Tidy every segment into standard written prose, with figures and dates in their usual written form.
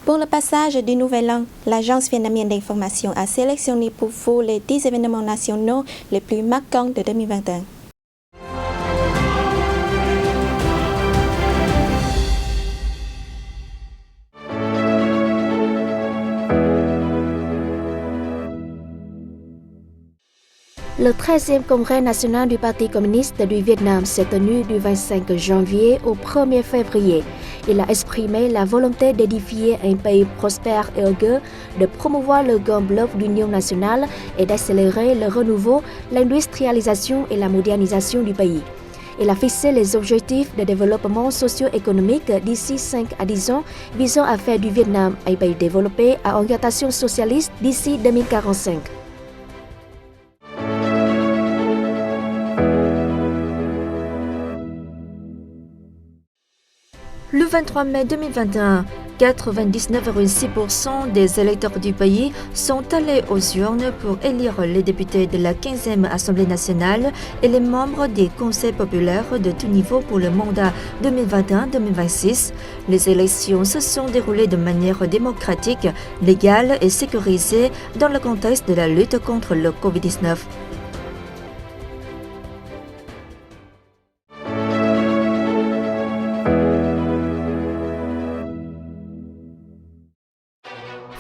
Pour le passage du Nouvel An, l'Agence vietnamienne d'information a sélectionné pour vous les 10 événements nationaux les plus marquants de 2021. Le 13e congrès national du Parti communiste du Vietnam s'est tenu du 25 janvier au 1er février. Il a exprimé la volonté d'édifier un pays prospère et heureux, de promouvoir le grand bloc d'union nationale et d'accélérer le renouveau, l'industrialisation et la modernisation du pays. Il a fixé les objectifs de développement socio-économique d'ici 5 à 10 ans, visant à faire du Vietnam un pays développé à orientation socialiste d'ici 2045. Le 23 mai 2021, 99,6% des électeurs du pays sont allés aux urnes pour élire les députés de la 15e Assemblée nationale et les membres des conseils populaires de tout niveau pour le mandat 2021-2026. Les élections se sont déroulées de manière démocratique, légale et sécurisée dans le contexte de la lutte contre le Covid-19.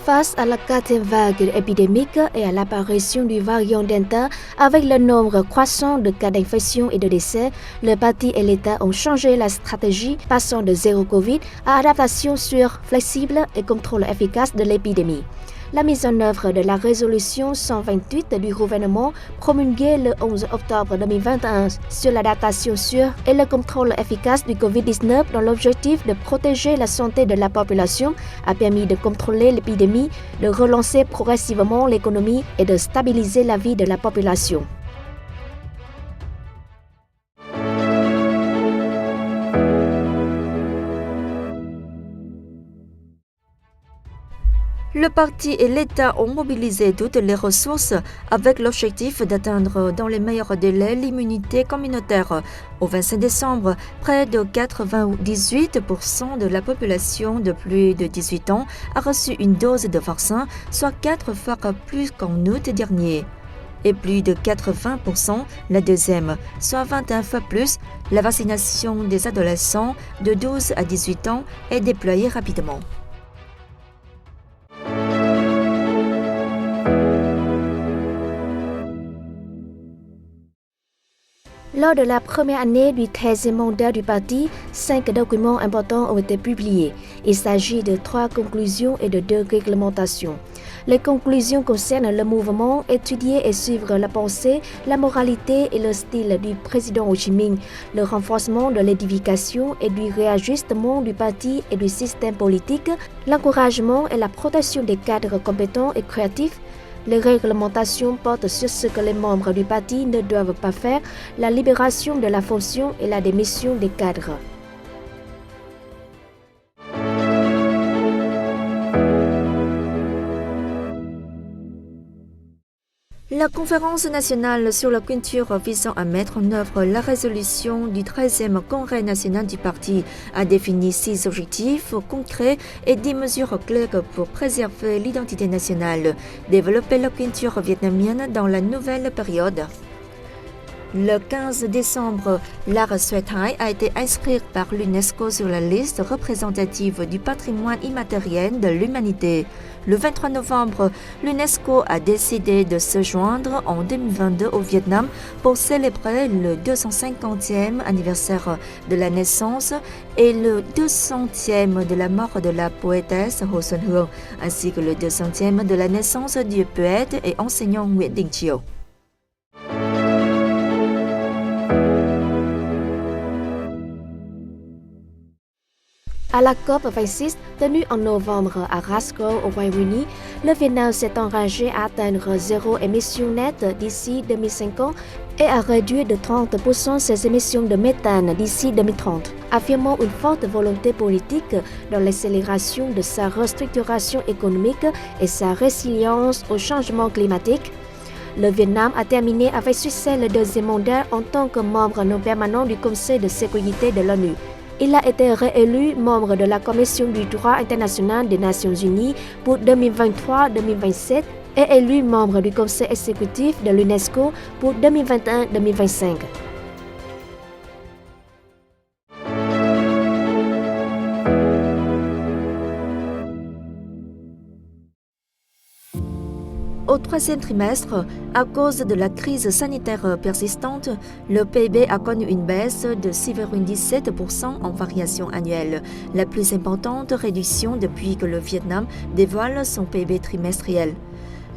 Face à la quatrième vague épidémique et à l'apparition du variant Delta, avec le nombre croissant de cas d'infection et de décès, le parti et l'État ont changé la stratégie, passant de zéro Covid à adaptation sûre, flexible et contrôle efficace de l'épidémie. La mise en œuvre de la résolution 128 du gouvernement promulguée le 11 octobre 2021 sur l'adaptation sûre et le contrôle efficace du Covid-19 dans l'objectif de protéger la santé de la population a permis de contrôler l'épidémie, de relancer progressivement l'économie et de stabiliser la vie de la population. Le parti et l'État ont mobilisé toutes les ressources avec l'objectif d'atteindre dans les meilleurs délais l'immunité communautaire. Au 25 décembre, près de 98% de la population de plus de 18 ans a reçu une dose de vaccin, soit 4 fois plus qu'en août dernier. Et plus de 80% la deuxième, soit 21 fois plus. La vaccination des adolescents de 12 à 18 ans est déployée rapidement. Lors de la première année du 13e mandat du parti, 5 documents importants ont été publiés. Il s'agit de 3 conclusions et de 2 réglementations. Les conclusions concernent le mouvement, étudier et suivre la pensée, la moralité et le style du président Ho Chi Minh, le renforcement de l'édification et du réajustement du parti et du système politique, l'encouragement et la protection des cadres compétents et créatifs. Les réglementations portent sur ce que les membres du parti ne doivent pas faire, la libération de la fonction et la démission des cadres. La conférence nationale sur la culture visant à mettre en œuvre la résolution du 13e congrès national du parti a défini 6 objectifs concrets et 10 mesures claires pour préserver l'identité nationale, développer la culture vietnamienne dans la nouvelle période. Le 15 décembre, l'art Soi Thai a été inscrit par l'UNESCO sur la liste représentative du patrimoine immatériel de l'humanité. Le 23 novembre, l'UNESCO a décidé de se joindre en 2022 au Vietnam pour célébrer le 250e anniversaire de la naissance et le 200e de la mort de la poétesse Ho Xuân Hương, ainsi que le 200e de la naissance du poète et enseignant Nguyễn Đình Chiểu. À la COP26 tenue en novembre à Glasgow au Royaume-Uni, le Vietnam s'est engagé à atteindre zéro émission nette d'ici 2050 et à réduire de 30% ses émissions de méthane d'ici 2030, affirmant une forte volonté politique dans l'accélération de sa restructuration économique et sa résilience au changement climatique. Le Vietnam a terminé avec succès le 2e mandat en tant que membre non permanent du Conseil de sécurité de l'ONU. Il a été réélu membre de la Commission du droit international des Nations Unies pour 2023-2027 et élu membre du Conseil exécutif de l'UNESCO pour 2021-2025. Au troisième trimestre, à cause de la crise sanitaire persistante, le PIB a connu une baisse de 6,17% en variation annuelle, la plus importante réduction depuis que le Vietnam dévoile son PIB trimestriel.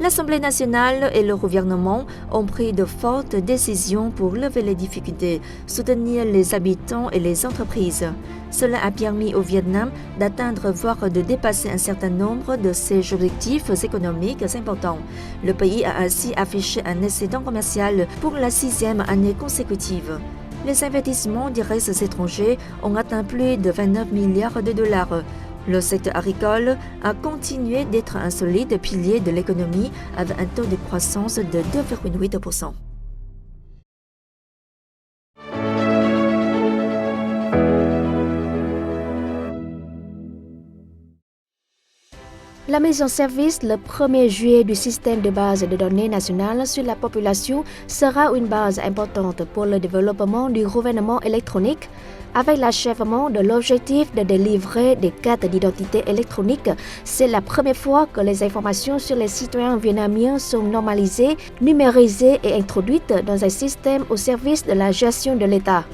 L'Assemblée nationale et le gouvernement ont pris de fortes décisions pour lever les difficultés, soutenir les habitants et les entreprises. Cela a permis au Vietnam d'atteindre voire de dépasser un certain nombre de ses objectifs économiques importants. Le pays a ainsi affiché un excédent commercial pour la 6e année consécutive. Les investissements directs étrangers ont atteint plus de 29 milliards de dollars. Le secteur agricole a continué d'être un solide pilier de l'économie avec un taux de croissance de 2,8%. La mise en service le 1er juillet du système de base de données nationale sur la population sera une base importante pour le développement du gouvernement électronique. Avec l'achèvement de l'objectif de délivrer des cartes d'identité électronique, c'est la première fois que les informations sur les citoyens vietnamiens sont normalisées, numérisées et introduites dans un système au service de la gestion de l'État.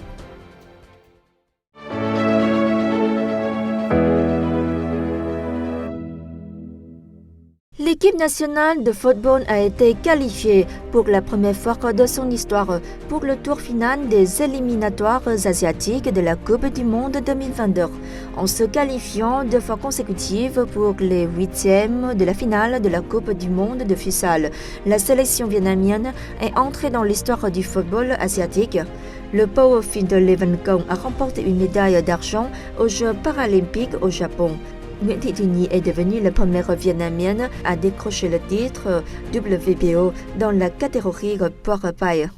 L'équipe nationale de football a été qualifiée pour la première fois de son histoire pour le tour final des éliminatoires asiatiques de la Coupe du Monde 2022, en se qualifiant 2 fois consécutives pour les 8e de la finale de la Coupe du Monde de futsal. La sélection vietnamienne est entrée dans l'histoire du football asiatique. Le Powerful de Levancon a remporté une médaille d'argent aux Jeux paralympiques au Japon. Nguyễn Thị Thu Nhi est devenue la première Vietnamienne à décrocher le titre WBO dans la catégorie poids repas.